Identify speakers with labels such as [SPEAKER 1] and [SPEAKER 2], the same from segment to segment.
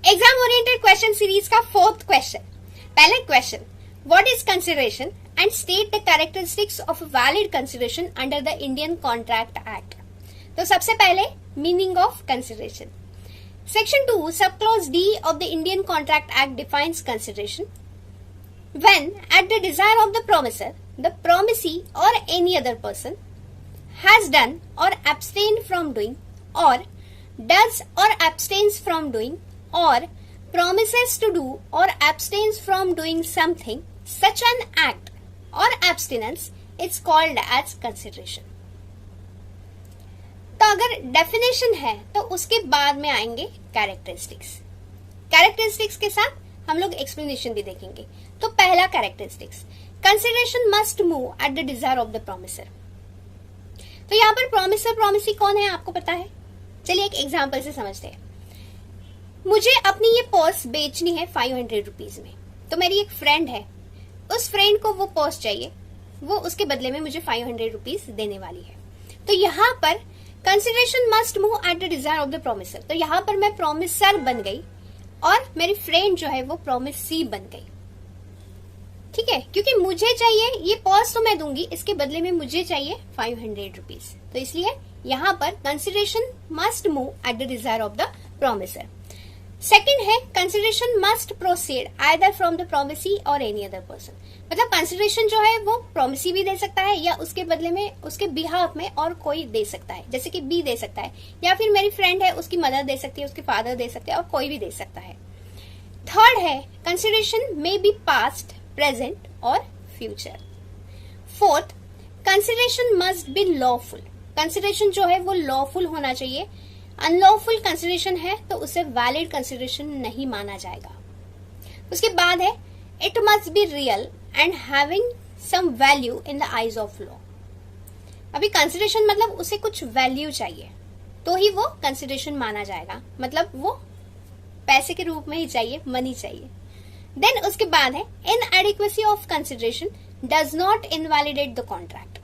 [SPEAKER 1] Exam oriented question series का 4th question. पहले question, what is consideration and state the characteristics of valid consideration under the Indian contract act. तो सबसे पहले meaning of consideration. Section 2 sub clause D of the Indian contract act defines consideration when at the desire of the promisor the promisee or any other person has done or abstained from doing or does or abstains from doing or promises to do or abstains from doing something, such an act or abstinence is called as consideration। तो अगर definition है तो उसके बाद में आएंगे characteristics. Characteristics के साथ हम लोग एक्सप्लेनेशन भी देखेंगे। तो पहला characteristics, consideration must move at the desire of the promisor. तो यहाँ पर प्रोमिसर प्रोमिसी कौन है आपको पता है? चलिए एक एग्जांपल से समझते हैं। मुझे अपनी ये पर्स बेचनी है 500 रुपीज में। तो मेरी एक फ्रेंड है, उस फ्रेंड को वो पर्स चाहिए, वो उसके बदले में मुझे 500 रुपीज देने वाली है। तो यहाँ पर consideration must move at the desire of the promisor. तो यहाँ पर मैं प्रोमिसर बन गई और मेरी फ्रेंड जो है वो प्रोमिसी बन गई। ठीक है, क्योंकि मुझे चाहिए ये पर्स तो मैं दूंगी, इसके बदले में मुझे चाहिए 500 रुपीज। तो इसलिए यहाँ पर consideration must move at the desire of the promisor. Second है consideration must proceed either from the promisee और एनी अदर पर्सन। मतलब कंसिडरेशन जो है वो प्रोमिसी भी दे सकता है या उसके बदले में उसके बिहाफ में और कोई दे सकता है, जैसे कि बी दे सकता है, या फिर मेरी फ्रेंड है उसकी मदर दे सकती है, उसके फादर दे सकते हैं, और कोई भी दे सकता है। थर्ड है consideration may be past, present और future. Fourth, consideration must be lawful. Consideration जो है वो लॉफुल होना चाहिए। अनलॉफुल कंसिडरेशन है तो उसे वैलिड कंसिडरेशन नहीं माना जाएगा। उसके बाद है it must be real and having some value in the eyes of law. अभी कंसिडरेशन मतलब उसे कुछ वैल्यू चाहिए तो ही वो कंसिडरेशन माना जाएगा, मतलब वो पैसे के रूप में ही चाहिए, मनी चाहिए। देन उसके बाद है inadequacy of consideration does not invalidate the contract.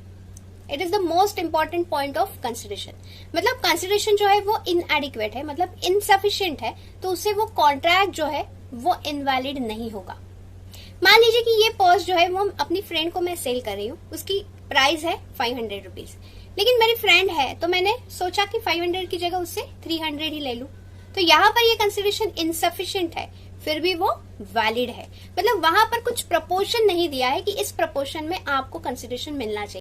[SPEAKER 1] It is the most important point of consideration. मतलब कंसिडरेशन जो है वो इनएडिक्वेट है, मतलब इनसफिशिएंट है, तो उससे वो कॉन्ट्रैक्ट जो है वो इनवैलिड नहीं होगा। मान लीजिए कि ये पर्स जो है वो अपनी फ्रेंड को मैं सेल कर रही हूँ, उसकी प्राइस है 500 रुपीज, लेकिन मेरी फ्रेंड है तो मैंने सोचा कि 500 की जगह उससे 300 ही ले लूं। तो यहाँ पर ये कंसिडरेशन इनसफिशिएंट है, फिर भी वो वैलिड है। मतलब वहां पर कुछ प्रपोर्शन नहीं दिया है कि इस प्रपोर्शन में आपको कंसिडरेशन मिलना चाहिए।